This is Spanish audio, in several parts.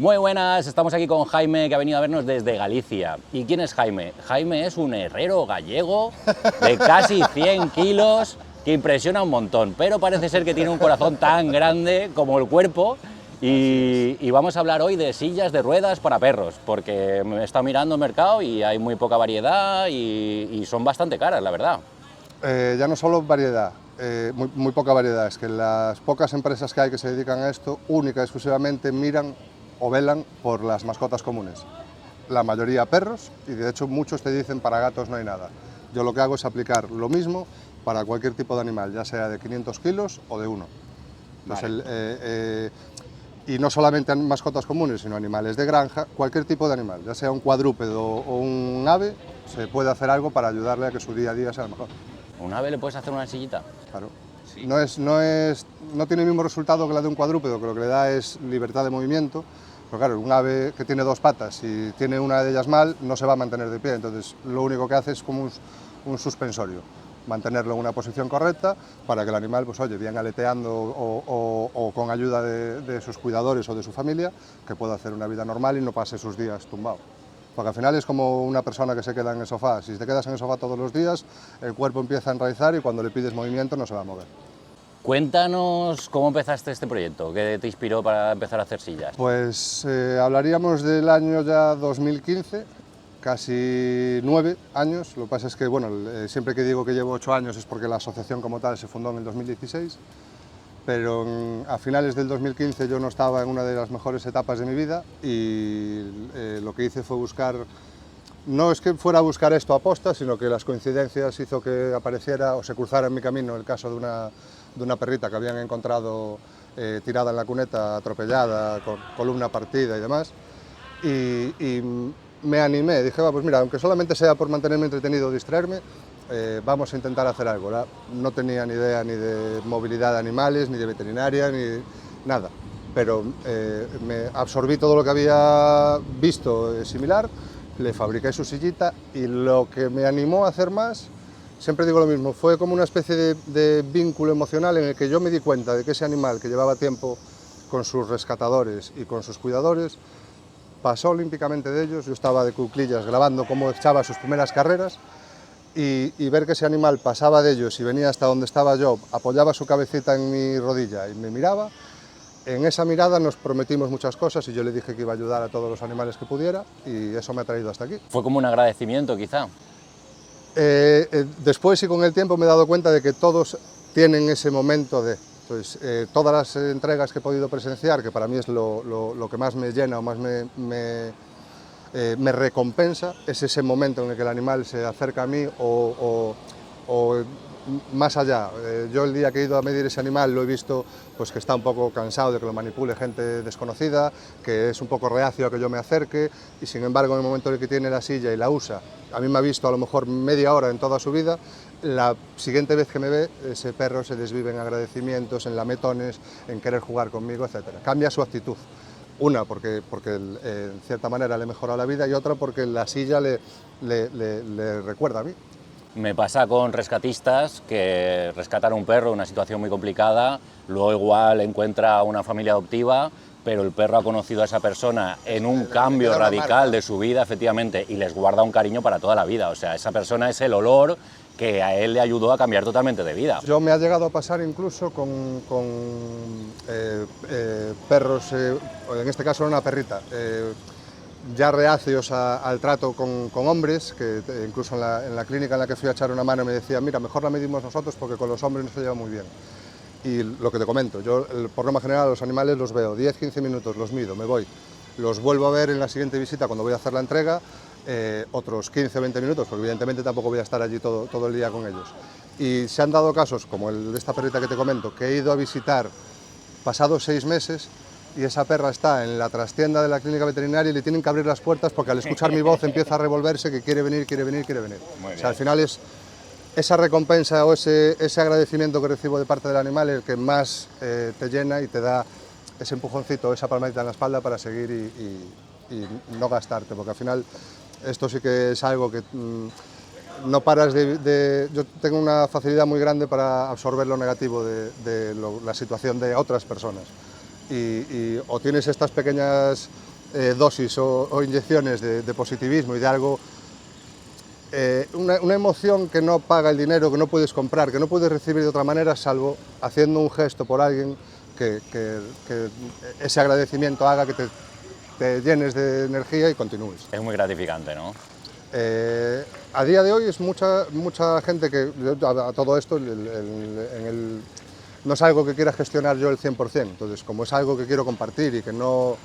Muy buenas, estamos aquí con Jaime, que ha venido a vernos desde Galicia. ¿Y quién es Jaime? Jaime es un herrero gallego de casi 100 kilos que impresiona un montón, pero parece ser que tiene un corazón tan grande como el cuerpo. Y vamos a hablar hoy de sillas de ruedas para perros, porque me he estado mirando el mercado y hay muy poca variedad y son bastante caras, la verdad. Ya no solo variedad, muy poca variedad, es que las pocas empresas que hay que se dedican a esto, única y exclusivamente miran o velan por las mascotas comunes. La mayoría perros, y de hecho muchos te dicen para gatos no hay nada. Yo lo que hago es aplicar lo mismo para cualquier tipo de animal, ya sea de 500 kilos o de uno. Entonces, Vale. y no solamente mascotas comunes, sino animales de granja, cualquier tipo de animal, ya sea un cuadrúpedo o un ave, se puede hacer algo para ayudarle a que su día a día sea mejor. ¿Un ave le puedes hacer una sillita? Claro. Sí. No tiene el mismo resultado que la de un cuadrúpedo, que lo que le da es libertad de movimiento. Pero claro, un ave que tiene dos patas y tiene una de ellas mal, no se va a mantener de pie. Entonces, lo único que hace es como un suspensorio, mantenerlo en una posición correcta para que el animal, pues oye, bien aleteando o con ayuda de sus cuidadores o de su familia, que pueda hacer una vida normal y no pase sus días tumbado. Porque al final es como una persona que se queda en el sofá. Si te quedas en el sofá todos los días, el cuerpo empieza a enraizar y cuando le pides movimiento no se va a mover. Cuéntanos cómo empezaste este proyecto, qué te inspiró para empezar a hacer sillas. Pues hablaríamos del año ya 2015, casi 9 años. Lo que pasa es que, bueno, siempre que digo que llevo 8 años es porque la asociación como tal se fundó en el 2016, pero a finales del 2015 yo no estaba en una de las mejores etapas de mi vida y lo que hice fue buscar, no es que fuera a buscar esto a posta, sino que las coincidencias hizo que apareciera o se cruzara en mi camino el caso de una perrita que habían encontrado tirada en la cuneta, atropellada, con columna partida y demás. Y me animé, dije, va, pues mira, aunque solamente sea por mantenerme entretenido o distraerme, vamos a intentar hacer algo. No tenía ni idea ni de movilidad de animales, ni de veterinaria, ni nada. Pero me absorbí todo lo que había visto similar, le fabriqué su sillita y lo que me animó a hacer más, siempre digo lo mismo, fue como una especie de vínculo emocional en el que yo me di cuenta de que ese animal que llevaba tiempo con sus rescatadores y con sus cuidadores, pasó olímpicamente de ellos. Yo estaba de cuclillas grabando cómo echaba sus primeras carreras y ver que ese animal pasaba de ellos y venía hasta donde estaba yo, apoyaba su cabecita en mi rodilla y me miraba. En esa mirada nos prometimos muchas cosas y yo le dije que iba a ayudar a todos los animales que pudiera y eso me ha traído hasta aquí. Fue como un agradecimiento, quizá. Después y con el tiempo me he dado cuenta de que todos tienen ese momento de... Entonces, todas las entregas que he podido presenciar, que para mí es lo que más me llena o más me recompensa, es ese momento en el que el animal se acerca a mí o más allá. Yo el día que he ido a medir ese animal lo he visto pues, que está un poco cansado de que lo manipule gente desconocida, que es un poco reacio a que yo me acerque y sin embargo en el momento en el que tiene la silla y la usa, a mí me ha visto a lo mejor media hora en toda su vida, la siguiente vez que me ve ese perro se desvive en agradecimientos, en lametones, en querer jugar conmigo, etc. Cambia su actitud. Una, porque en cierta manera le mejora la vida y otra porque la silla le recuerda a mí. Me pasa con rescatistas que rescatan a un perro en una situación muy complicada, luego igual encuentra a una familia adoptiva, pero el perro ha conocido a esa persona en un cambio radical de su vida, efectivamente, y les guarda un cariño para toda la vida. O sea, esa persona es el olor que a él le ayudó a cambiar totalmente de vida. Yo me ha llegado a pasar incluso con perros, en este caso era una perrita, ya reacios al trato con hombres, que incluso en la clínica en la que fui a echar una mano me decían, mira, mejor la medimos nosotros porque con los hombres no se lleva muy bien. Y lo que te comento, yo por norma general los animales los veo 10-15 minutos, los mido, me voy, los vuelvo a ver en la siguiente visita cuando voy a hacer la entrega, otros 15-20 minutos, porque evidentemente tampoco voy a estar allí todo el día con ellos. Y se han dado casos, como el de esta perrita que te comento, que he ido a visitar pasados 6 meses y esa perra está en la trastienda de la clínica veterinaria y le tienen que abrir las puertas porque al escuchar mi voz empieza a revolverse que quiere venir, quiere venir, quiere venir. O sea, al final es esa recompensa o ese agradecimiento que recibo de parte del animal el que más te llena y te da ese empujoncito, esa palmadita en la espalda para seguir y no gastarte, porque al final esto sí que es algo que no paras Yo tengo una facilidad muy grande para absorber lo negativo de la situación de otras personas y o tienes estas pequeñas dosis o inyecciones de positivismo y de algo, una emoción que no paga el dinero, que no puedes comprar, que no puedes recibir de otra manera, salvo haciendo un gesto por alguien que ese agradecimiento haga que te llenes de energía y continúes. Es muy gratificante, ¿no? A día de hoy es mucha gente que a todo esto no es algo que quiera gestionar yo el 100%, entonces como es algo que quiero compartir y que no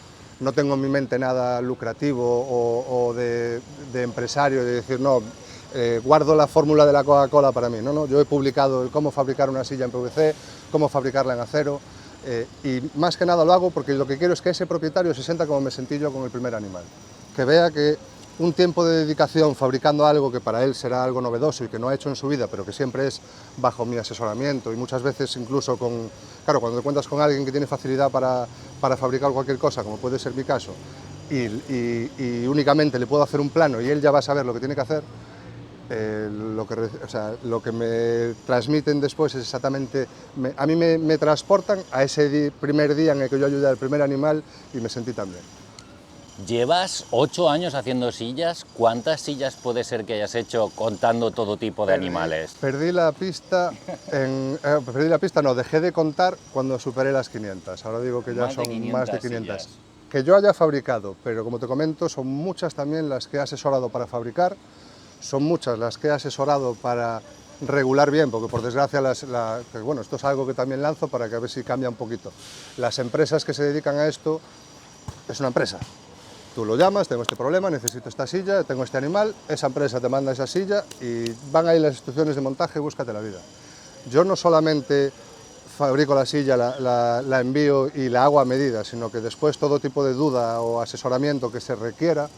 tengo en mi mente nada lucrativo o de empresario, de decir, no, guardo la fórmula de la Coca-Cola para mí, no, yo he publicado cómo fabricar una silla en PVC, cómo fabricarla en acero, y más que nada lo hago porque lo que quiero es que ese propietario se sienta como me sentí yo con el primer animal, que vea que un tiempo de dedicación fabricando algo que para él será algo novedoso y que no ha hecho en su vida, pero que siempre es bajo mi asesoramiento y muchas veces incluso claro, cuando te cuentas con alguien que tiene facilidad para fabricar cualquier cosa, como puede ser mi caso, y únicamente le puedo hacer un plano y él ya va a saber lo que tiene que hacer, lo que me transmiten después es exactamente, a mí me transportan a ese primer día en el que yo ayudé al primer animal y me sentí tan bien. Llevas 8 años haciendo sillas. ¿Cuántas sillas puede ser que hayas hecho contando todo tipo de animales? Perdí la pista, no, dejé de contar cuando superé las 500. Ahora digo que ya son más de 500. Sillas. Que yo haya fabricado, pero como te comento, son muchas también las que he asesorado para fabricar, son muchas las que he asesorado para regular bien, porque por desgracia, bueno, esto es algo que también lanzo para que a ver si cambia un poquito. Las empresas que se dedican a esto, es una empresa. Tú lo llamas, tengo este problema, necesito esta silla, tengo este animal, esa empresa te manda esa silla y van ahí las instrucciones de montaje, búscate la vida. Yo no solamente fabrico la silla, la envío y la hago a medida, sino que después todo tipo de duda o asesoramiento que se requiera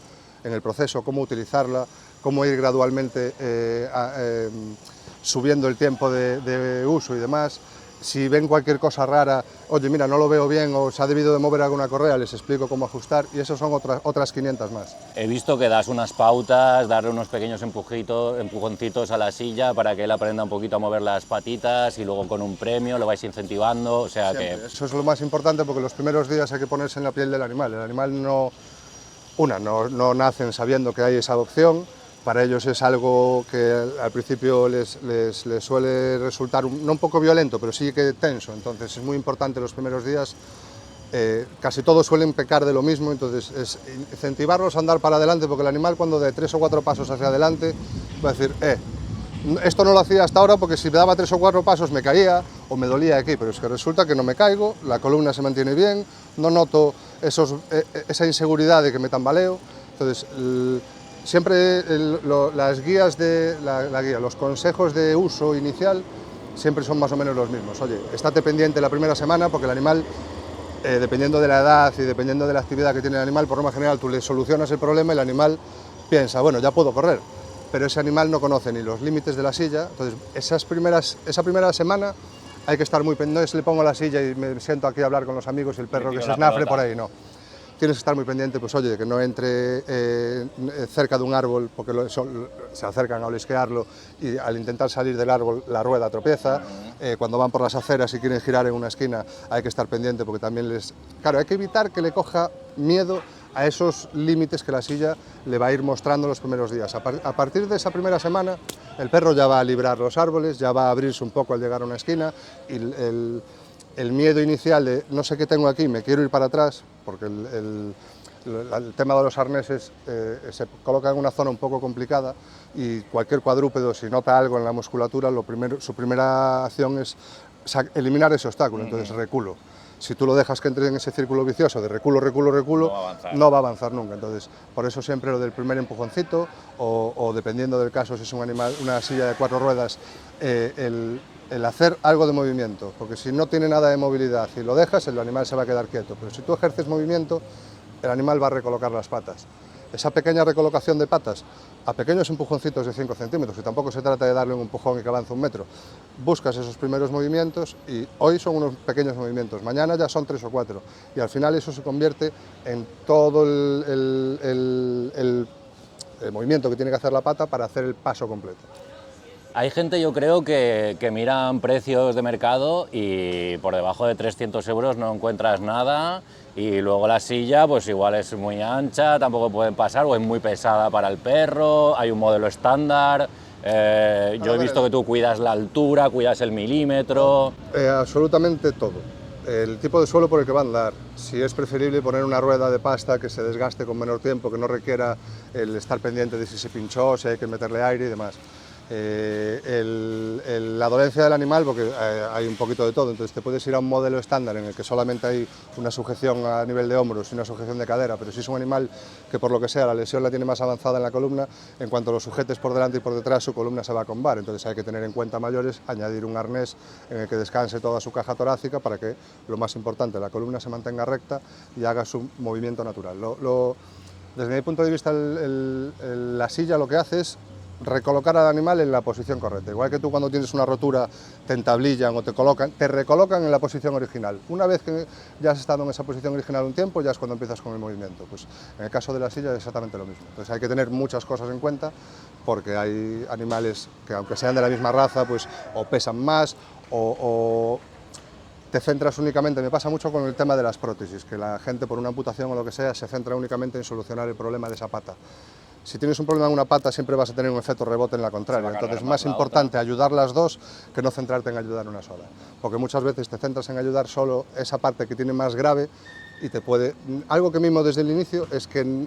en el proceso, cómo utilizarla, cómo ir gradualmente subiendo el tiempo de uso y demás. Si ven cualquier cosa rara, oye, mira, no lo veo bien o se ha debido de mover alguna correa, les explico cómo ajustar y eso son otras 500 más. He visto que das unas pautas, darle unos pequeños empujoncitos a la silla para que él aprenda un poquito a mover las patitas y luego con un premio lo vais incentivando, o sea Siempre. que... Eso es lo más importante porque los primeros días hay que ponerse en la piel del animal. El animal no nacen sabiendo que hay esa adopción. Para ellos es algo que al principio les suele resultar no un poco violento, pero sí que tenso. Entonces es muy importante los primeros días. Casi todos suelen pecar de lo mismo, entonces es incentivarlos a andar para adelante, porque el animal cuando de 3 o 4 pasos hacia adelante va a decir, esto no lo hacía hasta ahora porque si me daba 3 o 4 pasos me caía o me dolía aquí, pero es que resulta que no me caigo, la columna se mantiene bien, no noto esa inseguridad de que me tambaleo. Entonces, siempre las guías los consejos de uso inicial siempre son más o menos los mismos. Oye, estate pendiente la primera semana porque el animal, dependiendo de la edad y dependiendo de la actividad que tiene el animal, por norma general tú le solucionas el problema y el animal piensa, bueno, ya puedo correr, pero ese animal no conoce ni los límites de la silla, entonces esa primera semana hay que estar muy pendiente. No es le pongo la silla y me siento aquí a hablar con los amigos y el perro que se esnafre por ahí, no. Tienes que estar muy pendiente, pues oye, que no entre cerca de un árbol porque se acercan a olisquearlo y al intentar salir del árbol la rueda tropieza. Cuando van por las aceras y quieren girar en una esquina hay que estar pendiente porque también Claro, hay que evitar que le coja miedo a esos límites que la silla le va a ir mostrando los primeros días. A partir de esa primera semana el perro ya va a librar los árboles, ya va a abrirse un poco al llegar a una esquina y el miedo inicial de no sé qué tengo aquí, me quiero ir para atrás, porque el tema de los arneses se coloca en una zona un poco complicada y cualquier cuadrúpedo, si nota algo en la musculatura, su primera acción es eliminar ese obstáculo, entonces reculo. Si tú lo dejas que entre en ese círculo vicioso de reculo, no va a avanzar nunca. Entonces, por eso siempre lo del primer empujoncito o dependiendo del caso, si es un animal, una silla de 4 ruedas, el hacer algo de movimiento, porque si no tiene nada de movilidad y lo dejas, el animal se va a quedar quieto, pero si tú ejerces movimiento, el animal va a recolocar las patas. Esa pequeña recolocación de patas a pequeños empujoncitos de 5 centímetros, y tampoco se trata de darle un empujón y que avance 1 metro, buscas esos primeros movimientos y hoy son unos pequeños movimientos, mañana ya son 3 o 4 y al final eso se convierte en todo el movimiento que tiene que hacer la pata para hacer el paso completo. Hay gente, yo creo, que miran precios de mercado y por debajo de 300 euros no encuentras nada, y luego la silla pues igual es muy ancha, tampoco pueden pasar, o es muy pesada para el perro, hay un modelo estándar. Yo he visto que tú cuidas la altura, cuidas el milímetro. Absolutamente todo. El tipo de suelo por el que va a andar, si es preferible poner una rueda de pasta que se desgaste con menor tiempo, que no requiera el estar pendiente de si se pinchó, si hay que meterle aire y demás. La dolencia del animal, porque hay un poquito de todo, entonces te puedes ir a un modelo estándar en el que solamente hay una sujeción a nivel de hombros y una sujeción de cadera, pero si es un animal que por lo que sea la lesión la tiene más avanzada en la columna, en cuanto lo sujetes por delante y por detrás su columna se va a combar, entonces hay que tener en cuenta mayores, añadir un arnés en el que descanse toda su caja torácica para que, lo más importante, la columna se mantenga recta y haga su movimiento natural. Desde mi punto de vista, la silla lo que hace es recolocar al animal en la posición correcta. Igual que tú cuando tienes una rotura te entablillan o te recolocan en la posición original. Una vez que ya has estado en esa posición original un tiempo, ya es cuando empiezas con el movimiento. Pues en el caso de la silla es exactamente lo mismo. Entonces hay que tener muchas cosas en cuenta porque hay animales que, aunque sean de la misma raza, pues o pesan más o te centras únicamente. Me pasa mucho con el tema de las prótesis, que la gente por una amputación o lo que sea se centra únicamente en solucionar el problema de esa pata. Si tienes un problema en una pata siempre vas a tener un efecto rebote en la contraria, entonces es más importante ayudar las dos que no centrarte en ayudar una sola, porque muchas veces te centras en ayudar solo esa parte que tiene más grave y te puede... Algo que mimo desde el inicio es que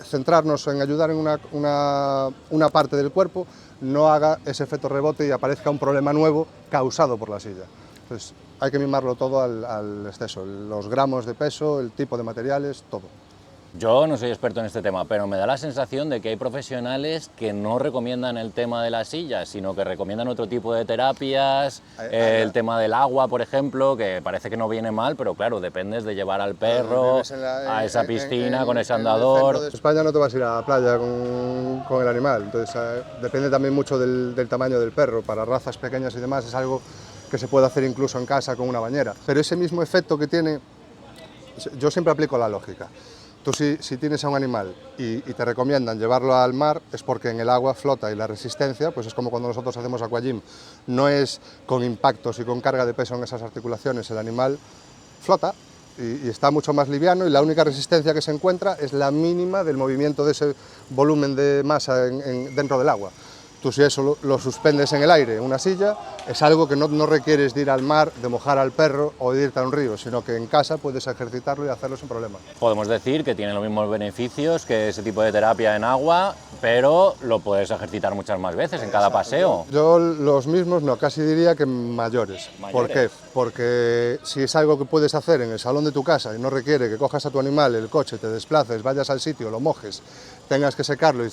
centrarnos en ayudar en una parte del cuerpo no haga ese efecto rebote y aparezca un problema nuevo causado por la silla. Entonces hay que mimarlo todo al exceso, los gramos de peso, el tipo de materiales, todo. Yo no soy experto en este tema, pero me da la sensación de que hay profesionales que no recomiendan el tema de las sillas, sino que recomiendan otro tipo de terapias, el tema del agua, por ejemplo, que parece que no viene mal, pero claro, dependes de llevar al perro a esa piscina con ese andador. En el centro de España no te vas a ir a la playa con el animal, entonces depende también mucho del tamaño del perro. Para razas pequeñas y demás es algo que se puede hacer incluso en casa con una bañera, pero ese mismo efecto que tiene, yo siempre aplico la lógica. Tú si tienes a un animal y te recomiendan llevarlo al mar es porque en el agua flota y la resistencia, pues es como cuando nosotros hacemos aquagym, no es con impactos y con carga de peso en esas articulaciones, el animal flota y está mucho más liviano y la única resistencia que se encuentra es la mínima del movimiento de ese volumen de masa dentro del agua. Tú si eso lo suspendes en el aire, en una silla, es algo que no requieres de ir al mar, de mojar al perro o de irte a un río, sino que en casa puedes ejercitarlo y hacerlo sin problema. Podemos decir que tiene los mismos beneficios que ese tipo de terapia en agua, pero lo puedes ejercitar muchas más veces en cada paseo. Yo los mismos no, casi diría que mayores. ¿Por qué? Porque si es algo que puedes hacer en el salón de tu casa y no requiere que cojas a tu animal, el coche, te desplaces, vayas al sitio, lo mojes, tengas que secarlo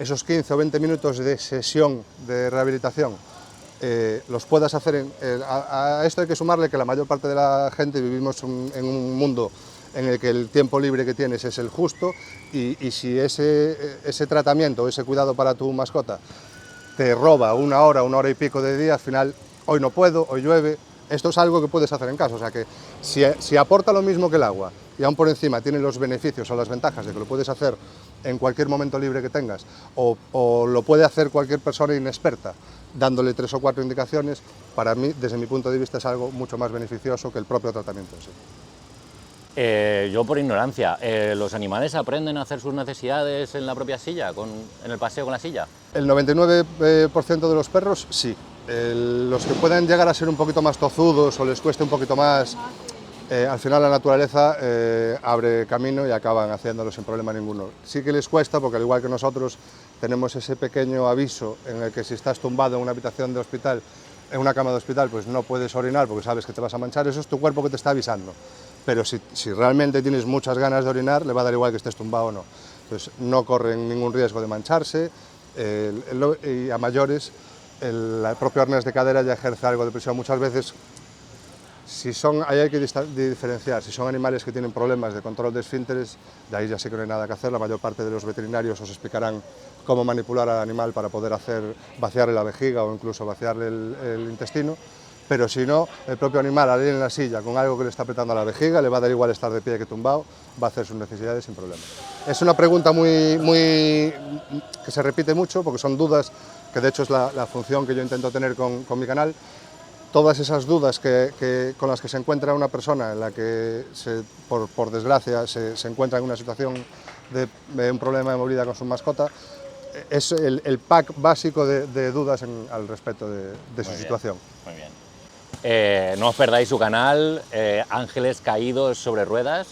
esos 15 o 20 minutos de sesión de rehabilitación los puedas hacer. A esto hay que sumarle que la mayor parte de la gente vivimos en un mundo en el que el tiempo libre que tienes es el justo y si ese tratamiento, ese cuidado para tu mascota te roba una hora y pico de día, al final, hoy no puedo, hoy llueve, esto es algo que puedes hacer en casa, o sea que si aporta lo mismo que el agua y aún por encima tiene los beneficios o las ventajas de que lo puedes hacer en cualquier momento libre que tengas o lo puede hacer cualquier persona inexperta dándole 3 o 4 indicaciones, para mí, desde mi punto de vista, es algo mucho más beneficioso que el propio tratamiento en sí. Yo por ignorancia, ¿los animales aprenden a hacer sus necesidades en la propia silla, en el paseo con la silla? El 99% de los perros sí. Los que puedan llegar a ser un poquito más tozudos o les cueste un poquito más, al final la naturaleza abre camino y acaban haciéndolo sin problema ninguno. Sí que les cuesta porque al igual que nosotros tenemos ese pequeño aviso en el que si estás tumbado en una habitación de hospital, en una cama de hospital, pues no puedes orinar porque sabes que te vas a manchar, eso es tu cuerpo que te está avisando. Pero si realmente tienes muchas ganas de orinar, le va a dar igual que estés tumbado o no. Entonces no corren ningún riesgo de mancharse y a mayores el propio arnés de cadera ya ejerce algo de presión. Muchas veces ahí hay que diferenciar, si son animales que tienen problemas de control de esfínteres, de ahí ya sí que no hay nada que hacer, la mayor parte de los veterinarios os explicarán cómo manipular al animal para poder vaciarle la vejiga o incluso vaciarle el intestino, pero si no, el propio animal al ir en la silla con algo que le está apretando la vejiga, le va a dar igual estar de pie que tumbado, va a hacer sus necesidades sin problema. Es una pregunta que se repite mucho, porque son dudas, que de hecho es la función que yo intento tener con mi canal. Todas esas dudas con las que se encuentra una persona en la que, por desgracia, se encuentra en una situación de un problema de movilidad con su mascota, es el pack básico de dudas al respecto de su situación. Muy bien. No os perdáis su canal, Ángeles Caídos sobre Ruedas.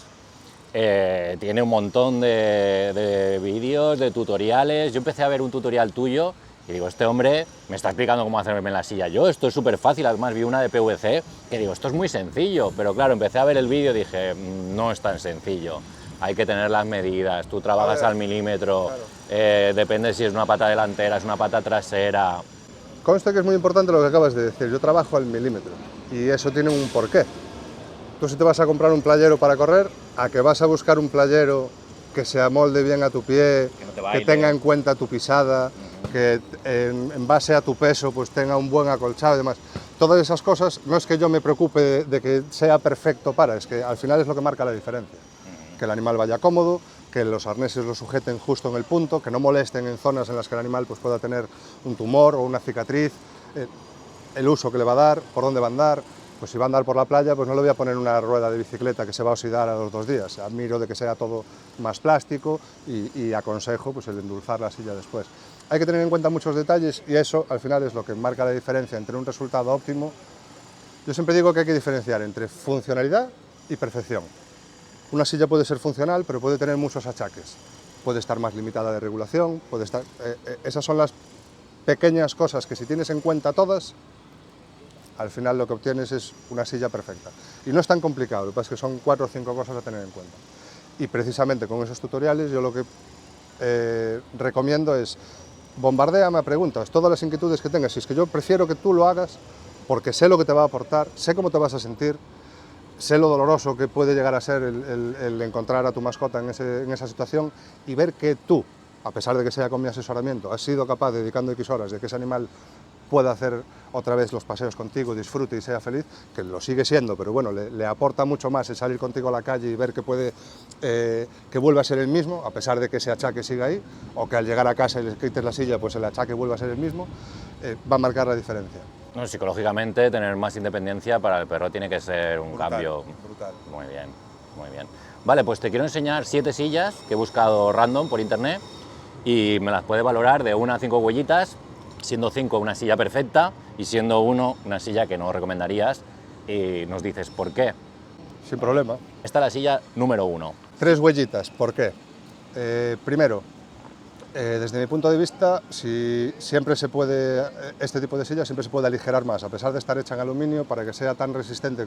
Tiene un montón de vídeos, de tutoriales. Yo empecé a ver un tutorial tuyo y digo, este hombre me está explicando cómo hacerme en la silla yo, esto es súper fácil. Además vi una de PVC que digo, esto es muy sencillo, pero claro, empecé a ver el vídeo y dije, no es tan sencillo, hay que tener las medidas, tú trabajas al milímetro, claro. Depende si es una pata delantera, es una pata trasera. Consta que es muy importante lo que acabas de decir, yo trabajo al milímetro y eso tiene un porqué. Tú si te vas a comprar un playero para correr, a que vas a buscar un playero que se amolde bien a tu pie, que tenga en cuenta tu pisada, que en base a tu peso pues tenga un buen acolchado y demás. Todas esas cosas no es que yo me preocupe de que sea perfecto es que al final es lo que marca la diferencia. Que el animal vaya cómodo, que los arneses lo sujeten justo en el punto, que no molesten en zonas en las que el animal pues, pueda tener un tumor o una cicatriz, el uso que le va a dar, por dónde va a andar. Pues si va a andar por la playa, pues no le voy a poner una rueda de bicicleta que se va a oxidar a los 2 días. Admiro de que sea todo más plástico y aconsejo pues, el endulzar la silla después. Hay que tener en cuenta muchos detalles y eso al final es lo que marca la diferencia entre un resultado óptimo. Yo siempre digo que hay que diferenciar entre funcionalidad y perfección. Una silla puede ser funcional, pero puede tener muchos achaques. Puede estar más limitada de regulación, esas son las pequeñas cosas que si tienes en cuenta todas, al final lo que obtienes es una silla perfecta. Y no es tan complicado, lo que pasa es que son 4 o 5 cosas a tener en cuenta. Y precisamente con esos tutoriales yo lo que recomiendo es bombardéame a preguntas, todas las inquietudes que tengas. Si es que yo prefiero que tú lo hagas porque sé lo que te va a aportar, sé cómo te vas a sentir, sé lo doloroso que puede llegar a ser el encontrar a tu mascota en esa situación y ver que tú, a pesar de que sea con mi asesoramiento, has sido capaz, dedicando X horas, de que ese animal pueda hacer otra vez los paseos contigo, disfrute y sea feliz, que lo sigue siendo, pero bueno, le aporta mucho más el salir contigo a la calle y ver que que vuelva a ser el mismo, a pesar de que ese achaque siga ahí, o que al llegar a casa y le quites la silla, pues el achaque vuelva a ser el mismo, va a marcar la diferencia. No, psicológicamente, tener más independencia para el perro tiene que ser un cambio. Brutal. Muy bien, muy bien. Vale, pues te quiero enseñar 7 sillas que he buscado random por internet y me las puede valorar de 1 a 5 huellitas, siendo 5 una silla perfecta y siendo 1 una silla que no recomendarías, y nos dices por qué. Sin problema. Esta es la silla número 1. 3 huellitas, ¿por qué? Primero, desde mi punto de vista, este tipo de silla siempre se puede aligerar más, a pesar de estar hecha en aluminio, para que sea tan resistente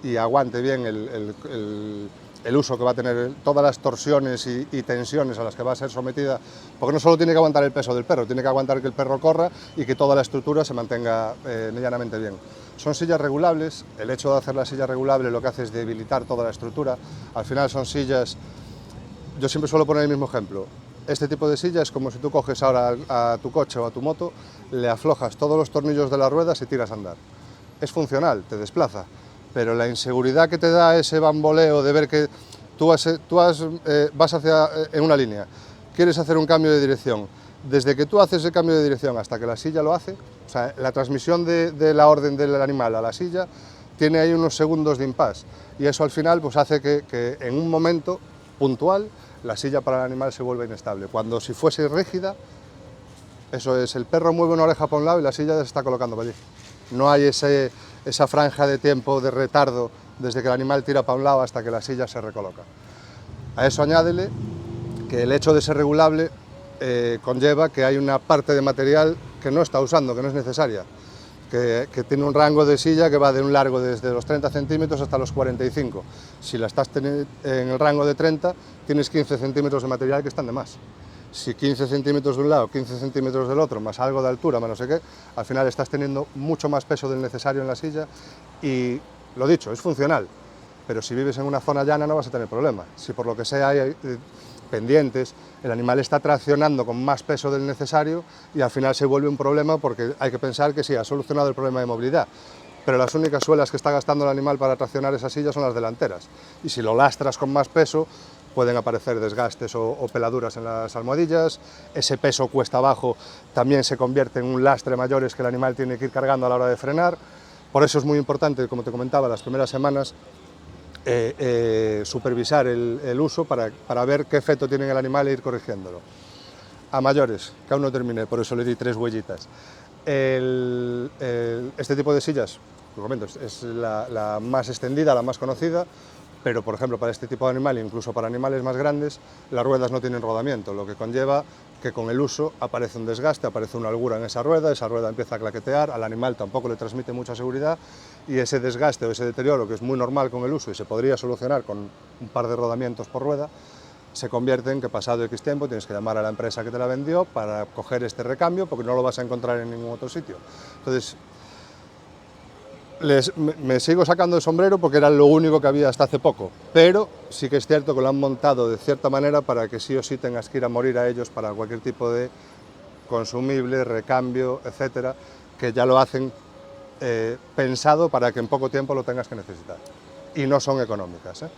y aguante bien el uso que va a tener, todas las torsiones y tensiones a las que va a ser sometida, porque no solo tiene que aguantar el peso del perro, tiene que aguantar que el perro corra y que toda la estructura se mantenga medianamente bien. Son sillas regulables, el hecho de hacer la silla regulable lo que hace es debilitar toda la estructura. Al final son sillas, yo siempre suelo poner el mismo ejemplo, este tipo de silla es como si tú coges ahora a tu coche o a tu moto, le aflojas todos los tornillos de las ruedas y tiras a andar. Es funcional, te desplaza, pero la inseguridad que te da ese bamboleo de ver que vas en una línea, quieres hacer un cambio de dirección, desde que tú haces el cambio de dirección hasta que la silla lo hace, o sea, la transmisión de la orden del animal a la silla tiene ahí unos segundos de impasse y eso al final pues hace que en un momento puntual la silla para el animal se vuelve inestable. Cuando si fuese rígida, eso es, el perro mueve una oreja para un lado y la silla ya se está colocando para allí. No hay esa franja de tiempo de retardo desde que el animal tira para un lado hasta que la silla se recoloca. A eso añádele que el hecho de ser regulable conlleva que hay una parte de material que no está usando, que no es necesaria, que tiene un rango de silla que va de un largo desde los 30 centímetros hasta los 45. Si la estás en el rango de 30, tienes 15 centímetros de material que están de más. Si 15 centímetros de un lado, 15 centímetros del otro, más algo de altura, más no sé qué, al final estás teniendo mucho más peso del necesario en la silla y, lo dicho, es funcional, pero si vives en una zona llana no vas a tener problema. Si por lo que sea hay pendientes, el animal está traccionando con más peso del necesario y al final se vuelve un problema porque hay que pensar que sí, ha solucionado el problema de movilidad, pero las únicas suelas que está gastando el animal para traccionar esa silla son las delanteras. Y si lo lastras con más peso, pueden aparecer desgastes o peladuras en las almohadillas. Ese peso cuesta abajo también se convierte en un lastre mayor que el animal tiene que ir cargando a la hora de frenar. Por eso es muy importante, como te comentaba, las primeras semanas supervisar el uso para ver qué efecto tiene en el animal e ir corrigiéndolo. A mayores, que aún no terminé, por eso le di 3 huellitas. Este tipo de sillas, lo comento, es la más extendida, la más conocida, pero por ejemplo para este tipo de animal, incluso para animales más grandes, las ruedas no tienen rodamiento, lo que conlleva que con el uso aparece un desgaste, aparece una holgura en esa rueda empieza a claquetear, al animal tampoco le transmite mucha seguridad y ese desgaste o ese deterioro, que es muy normal con el uso y se podría solucionar con un par de rodamientos por rueda, se convierte en que pasado X tiempo tienes que llamar a la empresa que te la vendió para coger este recambio porque no lo vas a encontrar en ningún otro sitio. Entonces, me sigo sacando el sombrero porque era lo único que había hasta hace poco, pero sí que es cierto que lo han montado de cierta manera para que sí o sí tengas que ir a morir a ellos para cualquier tipo de consumible, recambio, etcétera, que ya lo hacen pensado para que en poco tiempo lo tengas que necesitar. Y no son económicas, ¿eh?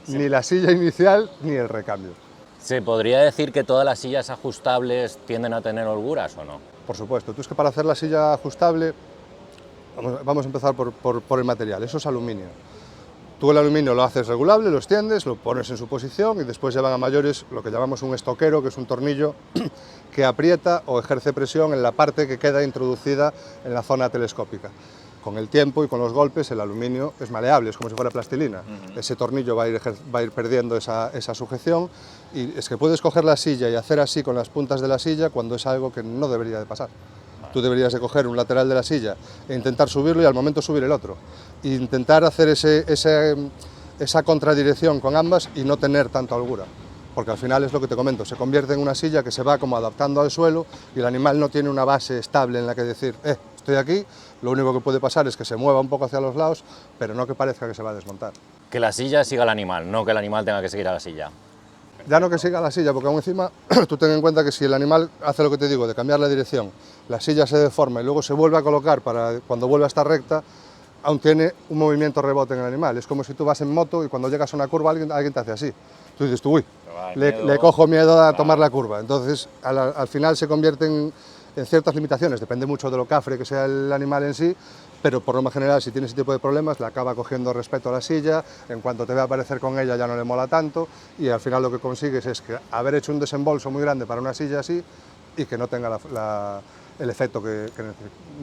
Sí. Ni la silla inicial ni el recambio. ¿Se podría decir que todas las sillas ajustables tienden a tener holguras o no? Por supuesto, tú es que para hacer la silla ajustable, vamos a empezar por el material, eso es aluminio. Tú el aluminio lo haces regulable, lo extiendes, lo pones en su posición y después llevan a mayores lo que llamamos un estoquero, que es un tornillo que aprieta o ejerce presión en la parte que queda introducida en la zona telescópica. Con el tiempo y con los golpes el aluminio es maleable, es como si fuera plastilina. Ese tornillo va a ir perdiendo esa sujeción y es que puedes coger la silla y hacer así con las puntas de la silla cuando es algo que no debería de pasar. Tú deberías de coger un lateral de la silla e intentar subirlo y al momento subir el otro. E intentar hacer esa contradirección con ambas y no tener tanta holgura. Porque al final es lo que te comento, se convierte en una silla que se va como adaptando al suelo y el animal no tiene una base estable en la que decir, estoy aquí, lo único que puede pasar es que se mueva un poco hacia los lados, pero no que parezca que se va a desmontar. Que la silla siga al animal, no que el animal tenga que seguir a la silla. Ya no que siga la silla, porque aún encima tú ten en cuenta que si el animal hace lo que te digo, de cambiar la dirección, la silla se deforma y luego se vuelve a colocar para cuando vuelva a estar recta, aún tiene un movimiento rebote en el animal. Es como si tú vas en moto y cuando llegas a una curva alguien te hace así. Tú dices, uy, le cojo miedo a tomar la curva. Entonces al final se convierte en ciertas limitaciones, depende mucho de lo cafre que sea el animal en sí, pero por norma general si tiene ese tipo de problemas le acaba cogiendo respeto a la silla, en cuanto te ve aparecer con ella ya no le mola tanto y al final lo que consigues es que haber hecho un desembolso muy grande para una silla así y que no tenga el efecto que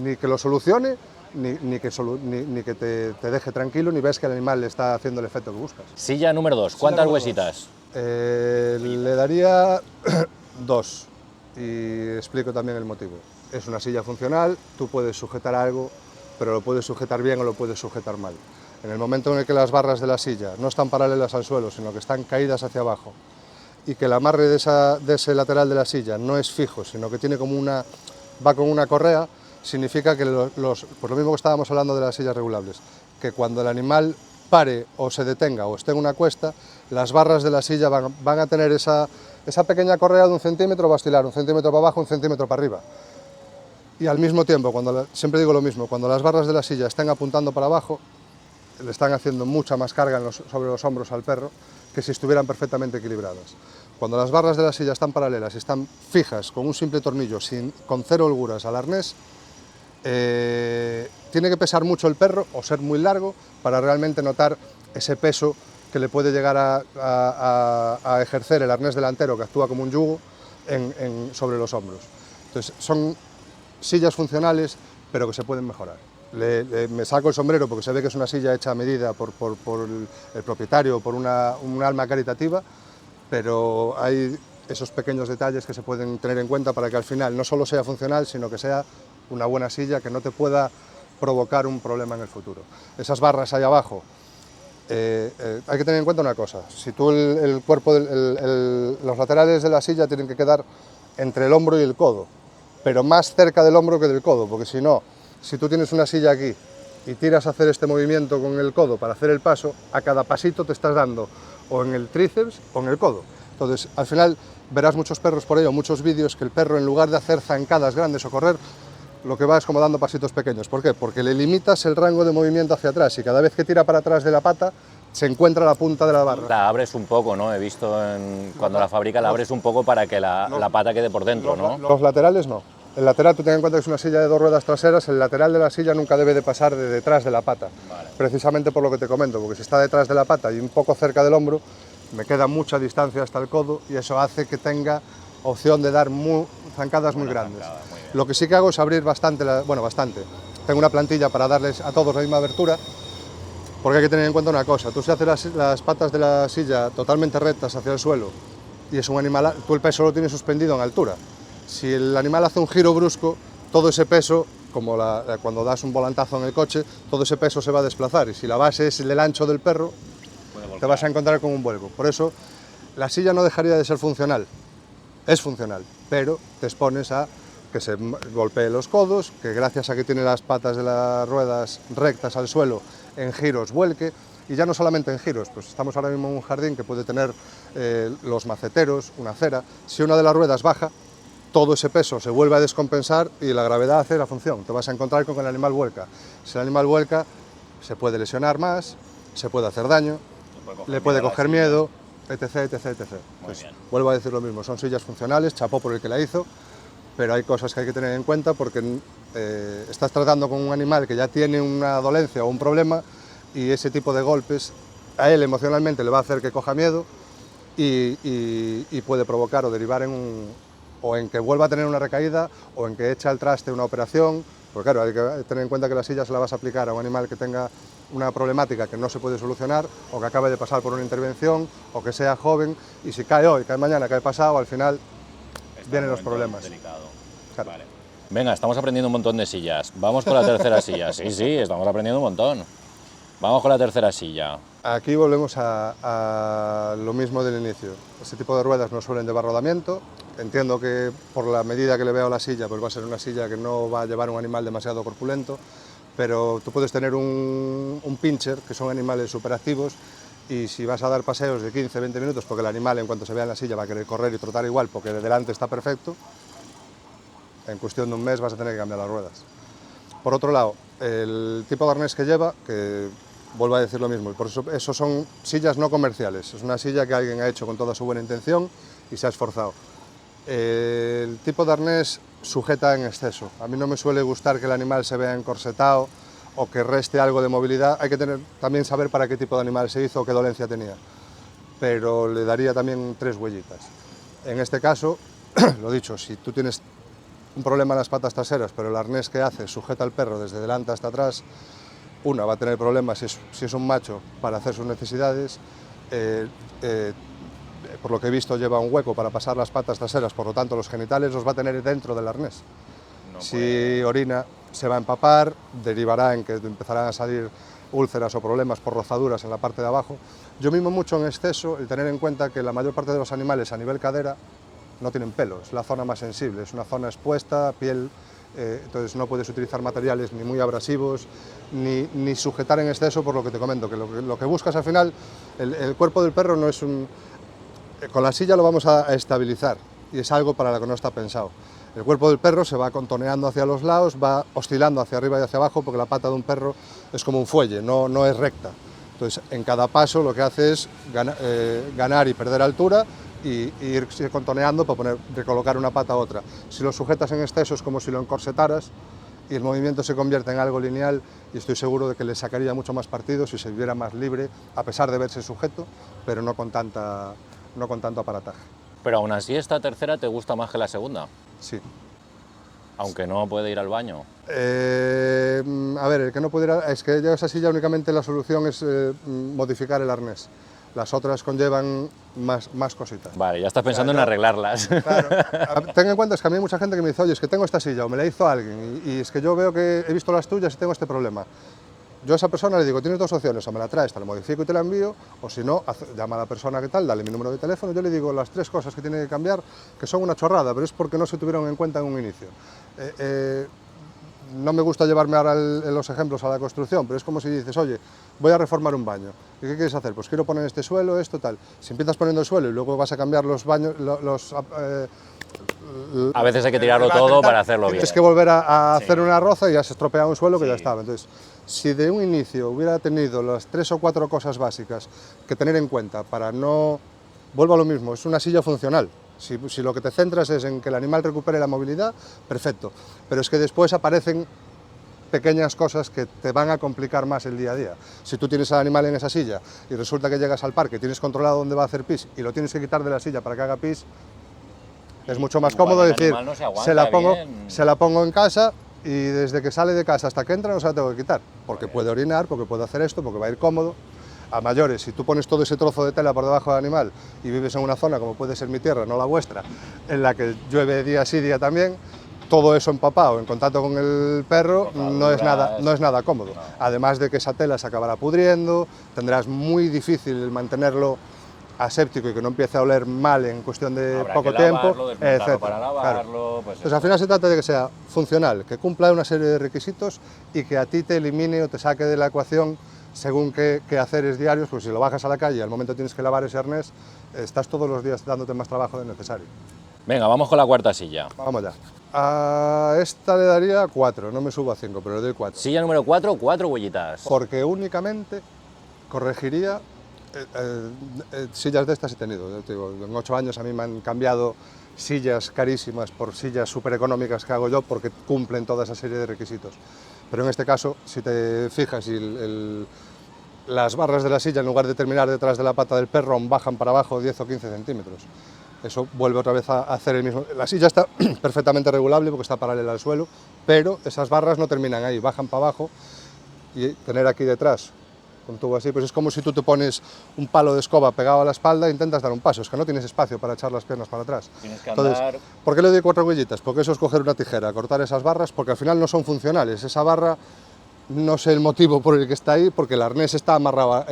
ni que lo solucione ni que te deje tranquilo ni ves que el animal le está haciendo el efecto que buscas. Silla número 2, ¿cuántas huesitas? Le daría 2. Y explico también el motivo. Es una silla funcional, tú puedes sujetar algo, pero lo puedes sujetar bien o lo puedes sujetar mal. En el momento en el que las barras de la silla no están paralelas al suelo, sino que están caídas hacia abajo, y que el amarre de ese lateral de la silla no es fijo, sino que tiene como va con una correa, significa que por lo mismo que estábamos hablando de las sillas regulables, que cuando el animal pare o se detenga o esté en una cuesta, las barras de la silla van a tener esa pequeña correa de 1 centímetro, va a oscilar 1 centímetro para abajo, 1 centímetro para arriba. Y al mismo tiempo, siempre digo lo mismo, cuando las barras de la silla estén apuntando para abajo, le están haciendo mucha más carga sobre los hombros al perro que si estuvieran perfectamente equilibradas. Cuando las barras de la silla están paralelas y están fijas con un simple tornillo, con 0 holguras al arnés, tiene que pesar mucho el perro o ser muy largo para realmente notar ese peso que le puede llegar a ejercer el arnés delantero, que actúa como un yugo sobre los hombros. Entonces, son sillas funcionales, pero que se pueden mejorar. Me saco el sombrero porque se ve que es una silla hecha a medida por el propietario, por un alma caritativa, pero hay esos pequeños detalles que se pueden tener en cuenta para que al final no solo sea funcional, sino que sea una buena silla que no te pueda provocar un problema en el futuro. Esas barras ahí abajo, hay que tener en cuenta una cosa, si tú el cuerpo, los laterales de la silla tienen que quedar entre el hombro y el codo, pero más cerca del hombro que del codo, porque si no, si tú tienes una silla aquí y tiras a hacer este movimiento con el codo para hacer el paso, a cada pasito te estás dando o en el tríceps o en el codo. Entonces, al final verás muchos perros por ahí o muchos vídeos que el perro, en lugar de hacer zancadas grandes o correr, lo que va es como dando pasitos pequeños. ¿Por qué? Porque le limitas el rango de movimiento hacia atrás y cada vez que tira para atrás de la pata se encuentra la punta de la barra. La abres un poco, ¿no? He visto cuando la fabrica la abres un poco para que la pata quede por dentro, ¿no? Los laterales no. El lateral, tú ten en cuenta que es una silla de 2 ruedas traseras, el lateral de la silla nunca debe de pasar de detrás de la pata. Vale. Precisamente por lo que te comento, porque si está detrás de la pata y un poco cerca del hombro, me queda mucha distancia hasta el codo y eso hace que tenga opción de dar zancadas muy grandes. Lo que sí que hago es abrir bastante, bastante. Tengo una plantilla para darles a todos la misma abertura, porque hay que tener en cuenta una cosa, tú si haces las patas de la silla totalmente rectas hacia el suelo y es un animal, tú el peso lo tienes suspendido en altura. Si el animal hace un giro brusco, todo ese peso, como cuando das un volantazo en el coche, todo ese peso se va a desplazar y si la base es del ancho del perro, te vas a encontrar con un vuelco. Por eso, la silla no dejaría de ser funcional, es funcional, pero te expones a que se golpee los codos, que gracias a que tiene las patas de las ruedas rectas al suelo, en giros vuelque, y ya no solamente en giros, pues estamos ahora mismo en un jardín que puede tener los maceteros, una acera, si una de las ruedas baja, todo ese peso se vuelve a descompensar y la gravedad hace la función, te vas a encontrar con que el animal vuelca. Si el animal vuelca, se puede lesionar más, se puede hacer daño, le puede coger miedo, etc. Pues, vuelvo a decir lo mismo, son sillas funcionales, chapó por el que la hizo, pero hay cosas que hay que tener en cuenta porque estás tratando con un animal que ya tiene una dolencia o un problema y ese tipo de golpes a él emocionalmente le va a hacer que coja miedo y puede provocar o derivar en que vuelva a tener una recaída o en que eche al traste una operación, porque claro, hay que tener en cuenta que la silla se la vas a aplicar a un animal que tenga una problemática que no se puede solucionar o que acabe de pasar por una intervención o que sea joven y si cae hoy, cae mañana, cae pasado, al final vienen los problemas. Claro. Vale. Venga, estamos aprendiendo un montón de sillas. Vamos con la tercera silla. Sí, estamos aprendiendo un montón. Vamos con la tercera silla. Aquí volvemos a lo mismo del inicio. Este tipo de ruedas no suelen llevar rodamiento. Entiendo que por la medida que le veo a la silla, pues va a ser una silla que no va a llevar un animal demasiado corpulento, pero tú puedes tener un pincher, que son animales superactivos, y si vas a dar paseos de 15-20 minutos, porque el animal en cuanto se vea en la silla va a querer correr y trotar igual, porque de delante está perfecto, en cuestión de un mes vas a tener que cambiar las ruedas. Por otro lado, el tipo de arnés que lleva, que vuelvo a decir lo mismo, por eso son sillas no comerciales, es una silla que alguien ha hecho con toda su buena intención y se ha esforzado. El tipo de arnés sujeta en exceso. A mí no me suele gustar que el animal se vea encorsetado o que reste algo de movilidad. Hay que también saber para qué tipo de animal se hizo o qué dolencia tenía, pero le daría también 3 huellitas. En este caso, lo dicho, si tú tienes un problema en las patas traseras, pero el arnés que hace sujeta al perro desde delante hasta atrás, una va a tener problemas si es un macho para hacer sus necesidades, por lo que he visto lleva un hueco para pasar las patas traseras, por lo tanto los genitales los va a tener dentro del arnés. Si orina se va a empapar, derivará en que empezarán a salir úlceras o problemas por rozaduras en la parte de abajo. Yo mimo mucho en exceso el tener en cuenta que la mayor parte de los animales a nivel cadera no tienen pelo, es la zona más sensible, es una zona expuesta, piel, entonces no puedes utilizar materiales ni muy abrasivos, ni sujetar en exceso, por lo que te comento, que lo que buscas al final, el cuerpo del perro no es un... Con la silla lo vamos a estabilizar y es algo para lo que no está pensado. El cuerpo del perro se va contoneando hacia los lados, va oscilando hacia arriba y hacia abajo, porque la pata de un perro es como un fuelle, no es recta. Entonces, en cada paso lo que hace es ganar y perder altura y irse contoneando para recolocar una pata a otra. Si lo sujetas en exceso es como si lo encorsetaras y el movimiento se convierte en algo lineal y estoy seguro de que le sacaría mucho más partido si se viera más libre, a pesar de verse sujeto, pero no con tanto aparataje. Pero aún así esta tercera te gusta más que la segunda. Sí. Aunque no puede ir al baño. A ver, el que no pudiera, es que ya esa silla únicamente la solución es modificar el arnés. Las otras conllevan más cositas. Vale, ya estás pensando en arreglarlas. Claro. Ten en cuenta, es que a mí hay mucha gente que me dice, oye, es que tengo esta silla o me la hizo alguien y es que yo veo que he visto las tuyas y tengo este problema. Yo a esa persona le digo, tienes 2 opciones, o me la traes, te la modifico y te la envío, o si no, llama a la persona que tal, dale mi número de teléfono, yo le digo las 3 cosas que tiene que cambiar, que son una chorrada, pero es porque no se tuvieron en cuenta en un inicio. No me gusta llevarme ahora los ejemplos a la construcción, pero es como si dices, oye, voy a reformar un baño, ¿y qué quieres hacer? Pues quiero poner este suelo, esto, tal. Si empiezas poniendo el suelo y luego vas a cambiar los baños, A veces hay que tirarlo todo para hacerlo bien. Tienes que volver a hacer una roza y ya se estropea un suelo que ya estaba. Entonces, si de un inicio hubiera tenido las 3 o 4 cosas básicas que tener en cuenta para no... Vuelvo a lo mismo, es una silla funcional. Si lo que te centras es en que el animal recupere la movilidad, perfecto. Pero es que después aparecen pequeñas cosas que te van a complicar más el día a día. Si tú tienes al animal en esa silla y resulta que llegas al parque, tienes controlado dónde va a hacer pis y lo tienes que quitar de la silla para que haga pis, es mucho más cómodo decir, no se la pongo en casa y desde que sale de casa hasta que entra no se la tengo que quitar, porque puede orinar, porque puede hacer esto, porque va a ir cómodo. A mayores, si tú pones todo ese trozo de tela por debajo del animal y vives en una zona como puede ser mi tierra, no la vuestra, en la que llueve día sí, día también, todo eso empapado en contacto con el perro no es nada cómodo. No. Además de que esa tela se acabará pudriendo, tendrás muy difícil mantenerlo aséptico y que no empiece a oler mal en cuestión de poco tiempo, etc. Para lavarlo, pues entonces al final se trata de que sea funcional, que cumpla una serie de requisitos y que a ti te elimine o te saque de la ecuación según qué haceres diarios, pues si lo bajas a la calle y al momento tienes que lavar ese arnés, estás todos los días dándote más trabajo del necesario. Venga, vamos con la cuarta silla. Vamos ya. A esta le daría 4, no me subo a 5, pero le doy 4. Silla número 4, 4 huellitas. Porque únicamente corregiría sillas de estas he tenido. Te digo, en 8 años a mí me han cambiado sillas carísimas por sillas súper económicas que hago yo porque cumplen toda esa serie de requisitos. Pero en este caso, si te fijas, las barras de la silla, en lugar de terminar detrás de la pata del perro, bajan para abajo 10 o 15 centímetros. Eso vuelve otra vez a hacer el mismo. La silla está perfectamente regulable porque está paralela al suelo, pero esas barras no terminan ahí, bajan para abajo y tener aquí detrás un tubo así, pues es como si tú te pones un palo de escoba pegado a la espalda e intentas dar un paso, es que no tienes espacio para echar las piernas para atrás. Tienes que andar... Entonces, ¿por qué le doy 4 huellitas? Porque eso es coger una tijera, cortar esas barras, porque al final no son funcionales. Esa barra, no sé el motivo por el que está ahí, porque el arnés está amarrado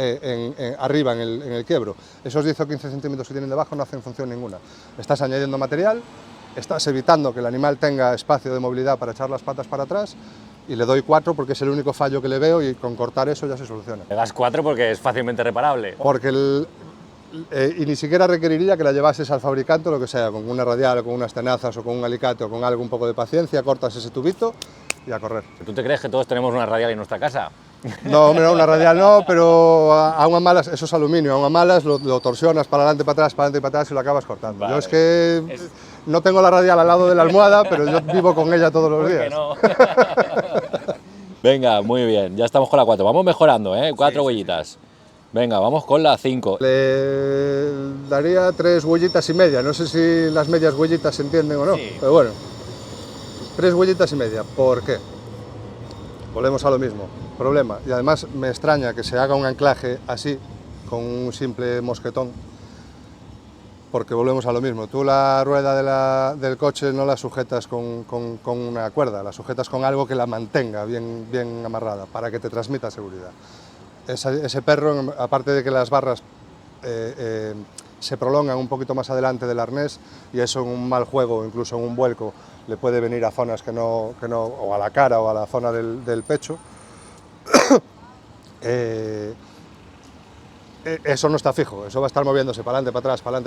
arriba en el quiebro. Esos 10 o 15 centímetros que tienen debajo no hacen función ninguna. Estás añadiendo material, estás evitando que el animal tenga espacio de movilidad para echar las patas para atrás, y le doy 4 porque es el único fallo que le veo y con cortar eso ya se soluciona. Le das 4 porque es fácilmente reparable. Porque y ni siquiera requeriría que la llevases al fabricante o lo que sea, con una radial, con unas tenazas o con un alicate o con algo, un poco de paciencia, cortas ese tubito y a correr. ¿Tú te crees que todos tenemos una radial en nuestra casa? No, hombre, no, una radial no, pero aún a malas, eso es aluminio, aún a malas lo torsionas para adelante, para adelante y para atrás y lo acabas cortando. Vale. Yo es que no tengo la radial al lado de la almohada, pero yo vivo con ella todos los días. No. Venga, muy bien, ya estamos con la 4, vamos mejorando, ¿eh? 4 huellitas. Venga, vamos con la 5. Le daría 3 huellitas y media, no sé si las medias huellitas se entienden o no, sí. Pero bueno, 3 huellitas y media. ¿Por qué? Volvemos a lo mismo, problema. Y además me extraña que se haga un anclaje así, con un simple mosquetón, porque volvemos a lo mismo. Tú la rueda del coche no la sujetas con una cuerda, la sujetas con algo que la mantenga bien amarrada, para que te transmita seguridad. Ese perro, aparte de que las barras se prolongan un poquito más adelante del arnés, y eso en un mal juego, incluso en un vuelco, le puede venir a zonas que no o a la cara o a la zona del pecho. Eso no está fijo, eso va a estar moviéndose para adelante,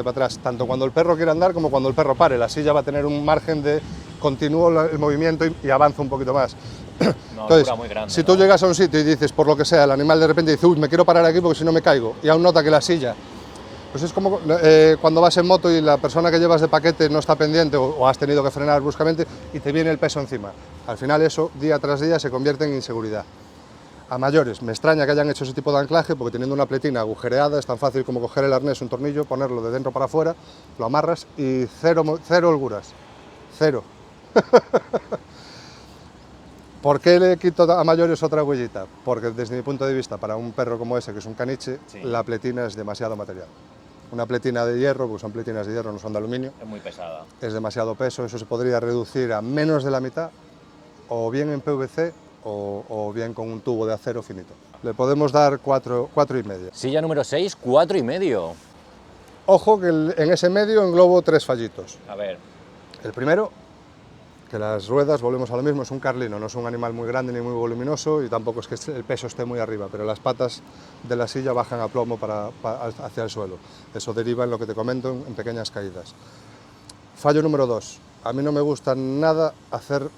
para atrás, tanto cuando el perro quiera andar como cuando el perro pare. La silla va a tener un margen de continuo el movimiento y avanza un poquito más. Entonces, muy grande, si tú llegas a un sitio y dices, por lo que sea, el animal de repente dice, uy, me quiero parar aquí porque si no me caigo, y aún nota que la silla, pues es como cuando vas en moto y la persona que llevas de paquete no está pendiente o has tenido que frenar bruscamente y te viene el peso encima. Al final eso, día tras día, se convierte en inseguridad. A mayores, me extraña que hayan hecho ese tipo de anclaje, porque teniendo una pletina agujereada es tan fácil como coger el arnés, un tornillo, ponerlo de dentro para afuera, lo amarras y cero holguras, cero. ¿Por qué le quito a mayores otra huellita? Porque desde mi punto de vista, para un perro como ese, que es un caniche, sí, la pletina es demasiado material. Una pletina de hierro, porque son pletinas de hierro, no son de aluminio. Es muy pesada. Es demasiado peso, eso se podría reducir a menos de la mitad, o bien en PVC, o bien con un tubo de acero finito. Le podemos dar 4 y medio. Silla número 6, 4 y medio. Ojo que en ese medio englobo 3 fallitos. A ver. El primero, que las ruedas, volvemos a lo mismo, es un carlino, no es un animal muy grande ni muy voluminoso y tampoco es que el peso esté muy arriba, pero las patas de la silla bajan a plomo hacia el suelo. Eso deriva en lo que te comento, en pequeñas caídas. Fallo número 2. A mí no me gusta nada hacer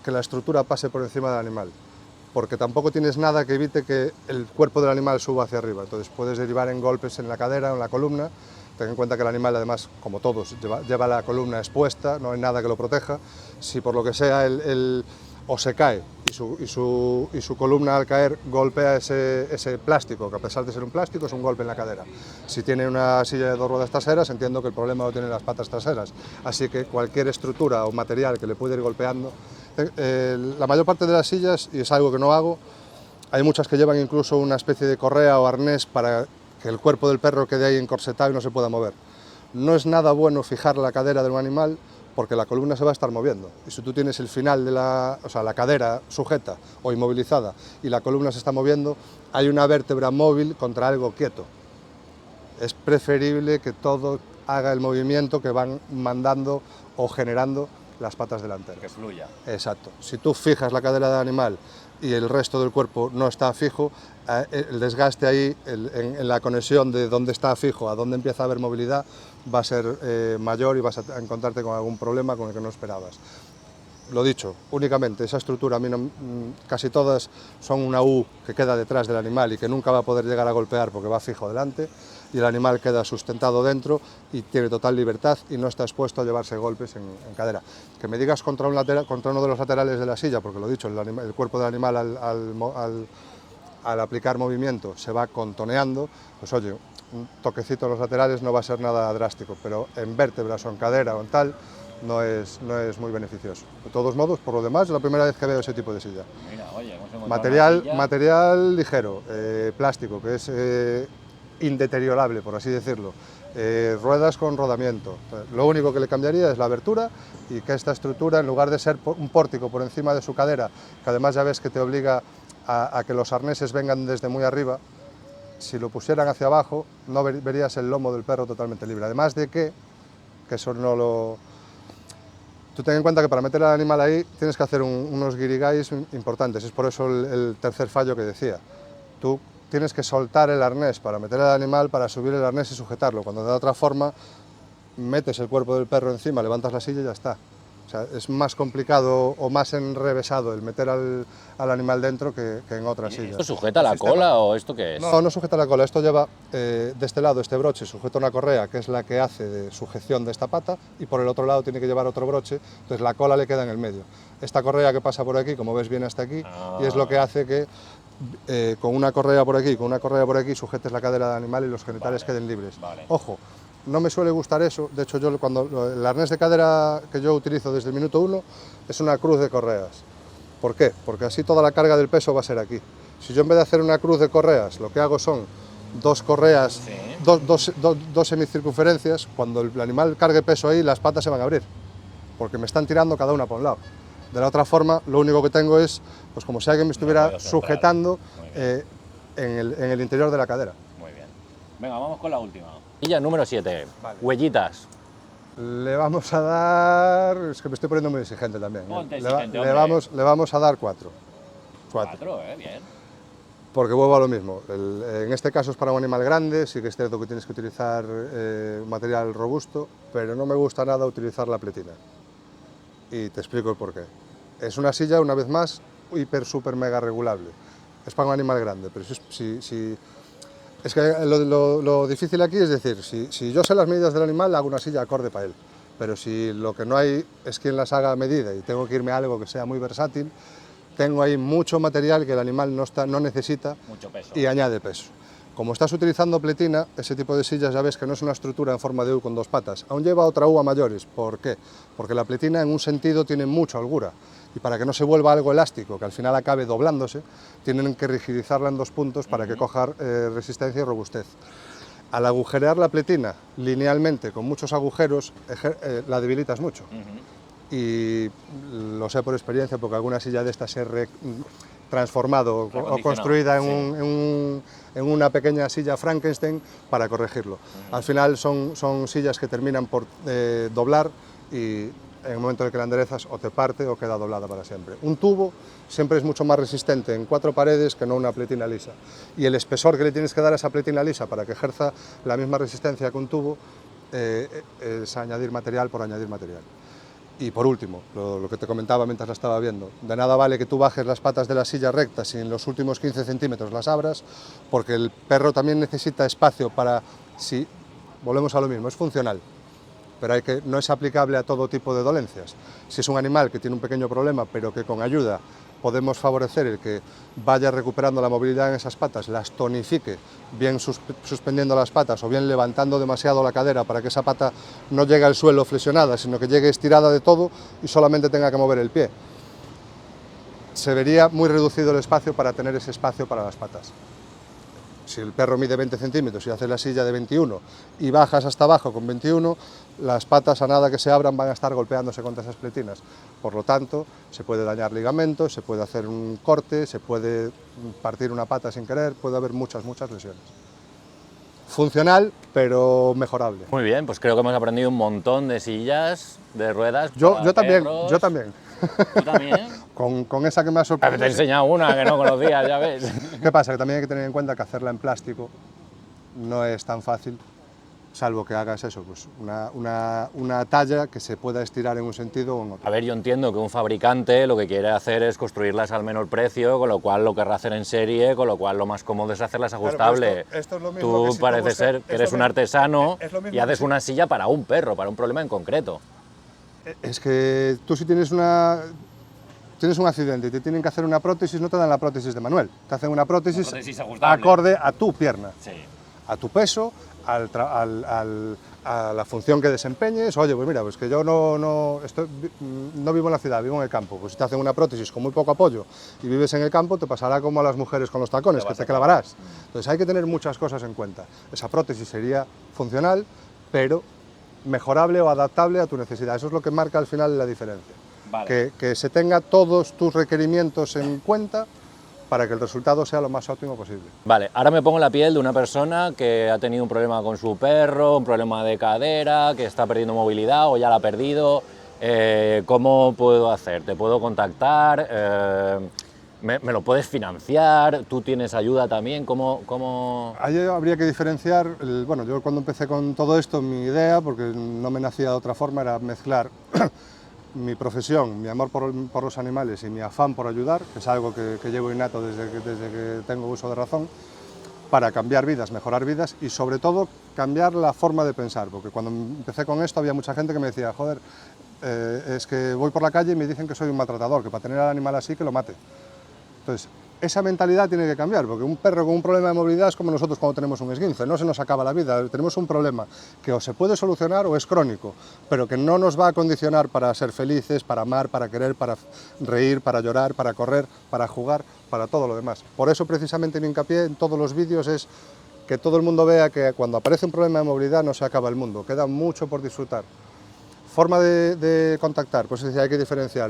que la estructura pase por encima del animal, porque tampoco tienes nada que evite que el cuerpo del animal suba hacia arriba. Entonces puedes derivar en golpes en la cadera o en la columna. Ten en cuenta que el animal, además, como todos, lleva la columna expuesta, no hay nada que lo proteja. Si por lo que sea o se cae y su columna al caer golpea ese plástico, que a pesar de ser un plástico es un golpe en la cadera. Si tiene una silla de 2 ruedas traseras, entiendo que el problema lo tienen las patas traseras. Así que cualquier estructura o material que le puede ir golpeando. La mayor parte de las sillas, y es algo que no hago, hay muchas que llevan incluso una especie de correa o arnés para que el cuerpo del perro quede ahí encorsetado y no se pueda mover. No es nada bueno fijar la cadera de un animal porque la columna se va a estar moviendo. Y si tú tienes el final de la cadera sujeta o inmovilizada y la columna se está moviendo, hay una vértebra móvil contra algo quieto. Es preferible que todo haga el movimiento que van mandando o generando las patas delanteras. Que fluya. Exacto. Si tú fijas la cadera del animal y el resto del cuerpo no está fijo, el desgaste ahí en la conexión de dónde está fijo a dónde empieza a haber movilidad va a ser mayor y vas a encontrarte con algún problema con el que no esperabas. Lo dicho, únicamente esa estructura, a mí casi todas son una U que queda detrás del animal y que nunca va a poder llegar a golpear porque va fijo delante, y el animal queda sustentado dentro y tiene total libertad y no está expuesto a llevarse golpes en cadera. Que me digas contra uno de los laterales de la silla, porque lo dicho, el cuerpo del animal al aplicar movimiento se va contoneando, pues oye, un toquecito en los laterales no va a ser nada drástico, pero en vértebras o en cadera o en tal, no es muy beneficioso. De todos modos, por lo demás, es la primera vez que veo ese tipo de silla. Mira, oye, hemos encontrado Material ligero, plástico, que es indeteriorable, por así decirlo. Ruedas con rodamiento. Lo único que le cambiaría es la abertura y que esta estructura, en lugar de ser un pórtico por encima de su cadera, que además ya ves que te obliga a que los arneses vengan desde muy arriba, si lo pusieran hacia abajo, no verías el lomo del perro totalmente libre. Además de que eso no lo... Tú ten en cuenta que para meter al animal ahí tienes que hacer unos guirigais importantes, es por eso el tercer fallo que decía. Tú tienes que soltar el arnés para meter al animal, para subir el arnés y sujetarlo, cuando de otra forma metes el cuerpo del perro encima, levantas la silla y ya está. O sea, es más complicado o más enrevesado el meter al animal dentro que en otras sillas. ¿Esto sujeta la cola o esto qué es? No, no sujeta la cola, esto lleva de este lado, este broche sujeta una correa que es la que hace de sujeción de esta pata y por el otro lado tiene que llevar otro broche, entonces la cola le queda en el medio. Esta correa que pasa por aquí, como ves, viene hasta aquí y es lo que hace que con una correa por aquí, con una correa por aquí, sujetes la cadera del animal y los genitales queden libres. Vale. Ojo, no me suele gustar eso, de hecho el arnés de cadera que yo utilizo desde el minuto 1 es una cruz de correas. ¿Por qué? Porque así toda la carga del peso va a ser aquí. Si yo en vez de hacer una cruz de correas, lo que hago son dos correas, sí, dos semicircunferencias, cuando el animal cargue peso ahí, las patas se van a abrir, porque me están tirando cada una por un lado. De la otra forma, lo único que tengo es, pues como si alguien me estuviera sujetando en el interior de la cadera. Muy bien. Venga, vamos con la última. Silla número 7, vale. Huellitas. Le vamos a dar, es que me estoy poniendo muy exigente también. Ponte Le exigente, le vamos a dar 4. 4, bien. Porque vuelvo a lo mismo, en este caso es para un animal grande, sí que es cierto que tienes que utilizar material robusto, pero no me gusta nada utilizar la pletina. Y te explico el porqué. Es una silla, una vez más, hiper, super, mega regulable. Es para un animal grande, pero es que lo difícil aquí es decir, si yo sé las medidas del animal, hago una silla acorde para él. Pero si lo que no hay es quien las haga a medida y tengo que irme a algo que sea muy versátil, tengo ahí mucho material que el animal no necesita mucho peso. Y añade peso. Como estás utilizando pletina, ese tipo de sillas ya ves que no es una estructura en forma de U con dos patas, aún lleva otra U a mayores. ¿Por qué? Porque la pletina en un sentido tiene mucha holgura y para que no se vuelva algo elástico, que al final acabe doblándose, tienen que rigidizarla en dos puntos para que coja resistencia y robustez. Al agujerear la pletina linealmente con muchos agujeros, la debilitas mucho. Y lo sé por experiencia porque alguna silla de estas se ha transformado o construida en una pequeña silla Frankenstein para corregirlo. Al final son sillas que terminan por doblar y en el momento en que la enderezas o te parte o queda doblada para siempre. Un tubo siempre es mucho más resistente en 4 paredes que no una pletina lisa. Y el espesor que le tienes que dar a esa pletina lisa para que ejerza la misma resistencia que un tubo es añadir material por añadir material. Y por último, lo que te comentaba mientras la estaba viendo, de nada vale que tú bajes las patas de la silla rectas y en los últimos 15 centímetros las abras, porque el perro también necesita espacio para, si volvemos a lo mismo, es funcional, pero no es aplicable a todo tipo de dolencias. Si es un animal que tiene un pequeño problema, pero que con ayuda podemos favorecer el que vaya recuperando la movilidad en esas patas, las tonifique, bien suspendiendo las patas o bien levantando demasiado la cadera para que esa pata no llegue al suelo flexionada, sino que llegue estirada de todo y solamente tenga que mover el pie. Se vería muy reducido el espacio para tener ese espacio para las patas. Si el perro mide 20 centímetros y hace la silla de 21 y bajas hasta abajo con 21, las patas a nada que se abran van a estar golpeándose contra esas pletinas. Por lo tanto, se puede dañar ligamentos, se puede hacer un corte, se puede partir una pata sin querer, puede haber muchas lesiones. Funcional, pero mejorable. Muy bien, pues creo que hemos aprendido un montón de sillas, de ruedas. Yo también. ¿Tú también? Con esa que me ha sorprendido. Te he enseñado una que no conocías, ya ves. ¿Qué pasa? Que también hay que tener en cuenta que hacerla en plástico no es tan fácil, salvo que hagas eso, pues una talla que se pueda estirar en un sentido o en otro. A ver, yo entiendo que un fabricante lo que quiere hacer es construirlas al menor precio, con lo cual lo querrá hacer en serie, con lo cual lo más cómodo es hacerlas ajustable. Claro, esto es lo mismo. Tú parece ser que eres un artesano y haces una silla para un perro, para un problema en concreto. Es que tú si tienes un accidente y te tienen que hacer una prótesis, no te dan la prótesis de Manuel, te hacen una prótesis acorde a tu pierna, sí, a tu peso, a la función que desempeñes. Oye, pues mira, pues que yo no vivo en la ciudad, vivo en el campo. Pues si te hacen una prótesis con muy poco apoyo y vives en el campo, te pasará como a las mujeres con los tacones, que te clavarás. Entonces hay que tener muchas cosas en cuenta. Esa prótesis sería funcional, pero mejorable o adaptable a tu necesidad. Eso es lo que marca al final la diferencia. Vale. Que se tenga todos tus requerimientos en cuenta para que el resultado sea lo más óptimo posible. Vale, ahora me pongo en la piel de una persona que ha tenido un problema con su perro, un problema de cadera, que está perdiendo movilidad o ya la ha perdido. ¿Cómo puedo hacer? ¿Te puedo contactar? ¿Me lo puedes financiar? ¿Tú tienes ayuda también? ¿Cómo? Ahí habría que diferenciar. Bueno, yo cuando empecé con todo esto, mi idea, porque no me nacía de otra forma, era mezclar mi profesión, mi amor por los animales y mi afán por ayudar, que es algo que llevo innato desde que tengo uso de razón, para cambiar vidas, mejorar vidas y sobre todo cambiar la forma de pensar, porque cuando empecé con esto había mucha gente que me decía, joder, es que voy por la calle y me dicen que soy un maltratador, que para tener al animal así que lo mate. Entonces, esa mentalidad tiene que cambiar, porque un perro con un problema de movilidad es como nosotros cuando tenemos un esguince, no se nos acaba la vida, tenemos un problema que o se puede solucionar o es crónico, pero que no nos va a condicionar para ser felices, para amar, para querer, para reír, para llorar, para correr, para jugar, para todo lo demás. Por eso precisamente mi hincapié en todos los vídeos es que todo el mundo vea que cuando aparece un problema de movilidad no se acaba el mundo, queda mucho por disfrutar. Forma de contactar, pues hay que diferenciar.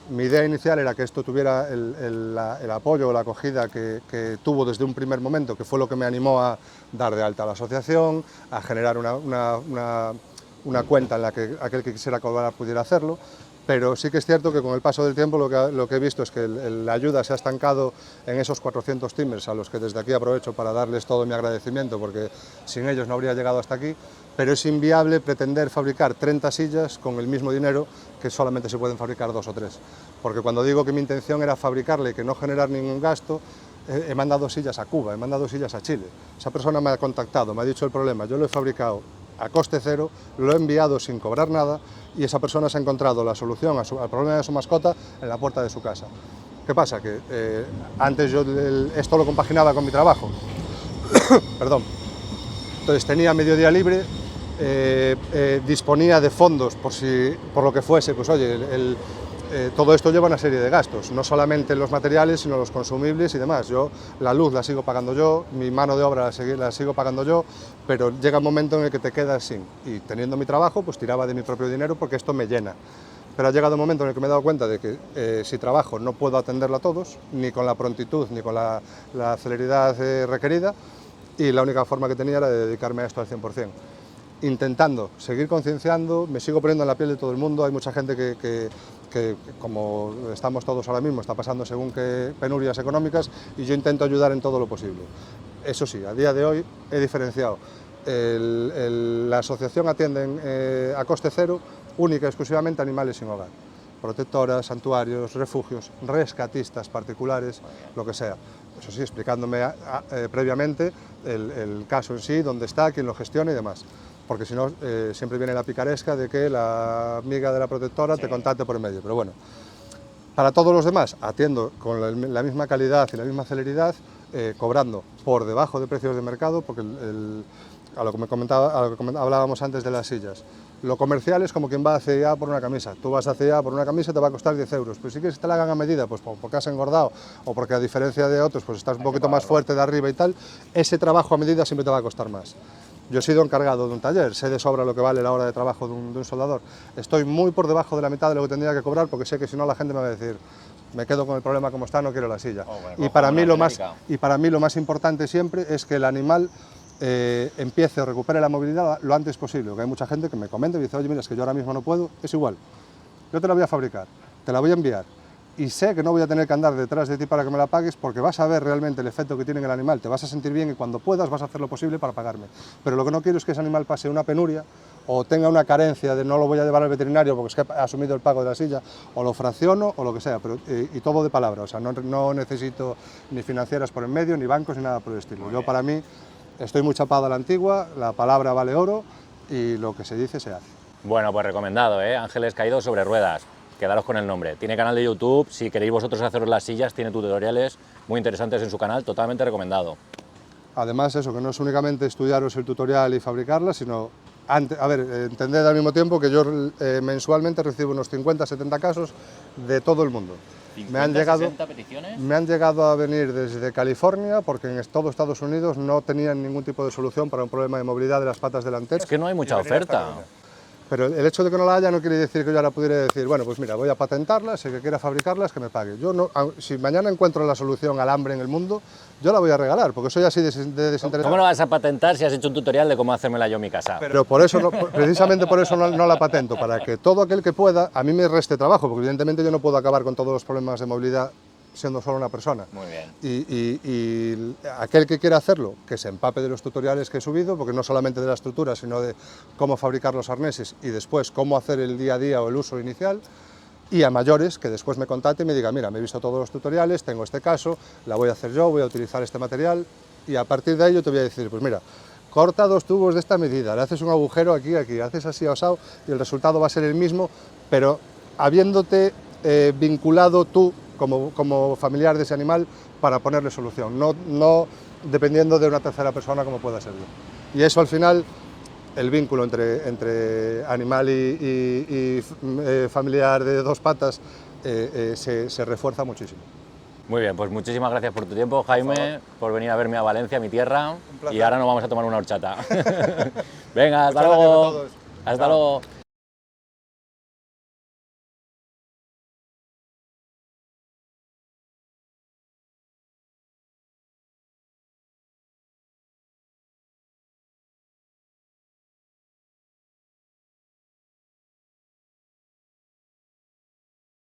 Mi idea inicial era que esto tuviera el apoyo o la acogida que tuvo desde un primer momento, que fue lo que me animó a dar de alta a la asociación, a generar una cuenta en la que aquel que quisiera colaborar pudiera hacerlo, pero sí que es cierto que con el paso del tiempo lo que he visto es que la ayuda se ha estancado en esos 400 Timbers, a los que desde aquí aprovecho para darles todo mi agradecimiento, porque sin ellos no habría llegado hasta aquí, pero es inviable pretender fabricar 30 sillas con el mismo dinero que solamente se pueden fabricar 2 o 3, porque cuando digo que mi intención era fabricarle y que no generar ningún gasto, he mandado sillas a Cuba, he mandado sillas a Chile. Esa persona me ha contactado, me ha dicho el problema, yo lo he fabricado a coste cero, lo he enviado sin cobrar nada y esa persona se ha encontrado la solución al problema de su mascota en la puerta de su casa. ¿Qué pasa? Que antes yo esto lo compaginaba con mi trabajo, perdón, entonces tenía medio día libre, disponía de fondos por lo que fuese, pues oye, todo esto lleva una serie de gastos, no solamente los materiales, sino los consumibles y demás. Yo la luz la sigo pagando yo, mi mano de obra la sigo pagando yo, pero llega un momento en el que te quedas sin. Y teniendo mi trabajo, pues tiraba de mi propio dinero porque esto me llena. Pero ha llegado un momento en el que me he dado cuenta de que si trabajo no puedo atenderlo a todos, ni con la prontitud, ni con la celeridad requerida, y la única forma que tenía era de dedicarme a esto al 100%. Intentando seguir concienciando, me sigo poniendo en la piel de todo el mundo, hay mucha gente que como estamos todos ahora mismo, está pasando según qué penurias económicas y yo intento ayudar en todo lo posible. Eso sí, a día de hoy he diferenciado la asociación atiende a coste cero única y exclusivamente animales sin hogar. Protectoras, santuarios, refugios, rescatistas particulares, lo que sea. Eso sí, explicándome previamente el caso en sí, dónde está, quién lo gestiona y demás. Porque si no, siempre viene la picaresca de que la amiga de la protectora te contacte por el medio. Pero bueno, para todos los demás, atiendo con la misma calidad y la misma celeridad, cobrando por debajo de precios de mercado, porque a lo que hablábamos antes de las sillas. Lo comercial es como quien va a C&A por una camisa. Tú vas a C&A por una camisa y te va a costar 10 euros. Pero si quieres que te la hagan a medida, pues porque has engordado o porque a diferencia de otros pues estás un poquito más fuerte de arriba y tal, ese trabajo a medida siempre te va a costar más. Yo he sido encargado de un taller, sé de sobra lo que vale la hora de trabajo de un soldador. Estoy muy por debajo de la mitad de lo que tendría que cobrar porque sé que si no la gente me va a decir me quedo con el problema como está, no quiero la silla. Y para mí lo más importante siempre es que el animal empiece o recupere la movilidad lo antes posible, porque hay mucha gente que me comenta y dice, oye, mira, es que yo ahora mismo no puedo, es igual, yo te la voy a fabricar, te la voy a enviar, y sé que no voy a tener que andar detrás de ti para que me la pagues, porque vas a ver realmente el efecto que tiene en el animal, te vas a sentir bien y cuando puedas vas a hacer lo posible para pagarme. Pero lo que no quiero es que ese animal pase una penuria, o tenga una carencia de no lo voy a llevar al veterinario porque es que he asumido el pago de la silla, o lo fracciono o lo que sea, pero, y todo de palabra, o sea, no necesito ni financieras por en medio, ni bancos, ni nada por el estilo. Yo para mí estoy muy chapado a la antigua, la palabra vale oro y lo que se dice se hace. Bueno, pues recomendado, Ángeles Caído sobre ruedas. Quedaros con el nombre. Tiene canal de YouTube, si queréis vosotros haceros las sillas, tiene tutoriales muy interesantes en su canal, totalmente recomendado. Además, eso, que no es únicamente estudiaros el tutorial y fabricarlas, sino, entended al mismo tiempo que yo mensualmente recibo unos 50-70 casos de todo el mundo. 60 peticiones. Me han llegado a venir desde California, porque en todo Estados Unidos no tenían ningún tipo de solución para un problema de movilidad de las patas delanteras. Es que no hay mucha oferta. Pero el hecho de que no la haya no quiere decir que yo ahora pudiera decir, bueno, pues mira, voy a patentarlas, el que quiera fabricarlas, que me pague. Yo no, si mañana encuentro la solución al hambre en el mundo, yo la voy a regalar, porque soy así de desinteresado. ¿Cómo lo vas a patentar si has hecho un tutorial de cómo hacérmela yo en mi casa? Pero por eso, precisamente por eso no la patento, para que todo aquel que pueda, a mí me reste trabajo, porque evidentemente yo no puedo acabar con todos los problemas de movilidad siendo solo una persona. Muy bien. Y aquel que quiera hacerlo, que se empape de los tutoriales que he subido, porque no solamente de la estructura, sino de cómo fabricar los arneses y después cómo hacer el día a día o el uso inicial, y a mayores que después me contacte y me diga, mira, me he visto todos los tutoriales, tengo este caso, la voy a hacer yo, voy a utilizar este material, y a partir de ello te voy a decir, pues mira, corta 2 tubos de esta medida, le haces un agujero aquí, haces así osado, y el resultado va a ser el mismo, pero habiéndote vinculado tú como familiar de ese animal para ponerle solución, no dependiendo de una tercera persona como pueda ser yo. Y eso al final, el vínculo entre animal y familiar de 2 patas se refuerza muchísimo. Muy bien, pues muchísimas gracias por tu tiempo, Jaime, por venir a verme a Valencia, mi tierra, y ahora nos vamos a tomar una horchata. Venga, hasta luego. Hasta luego.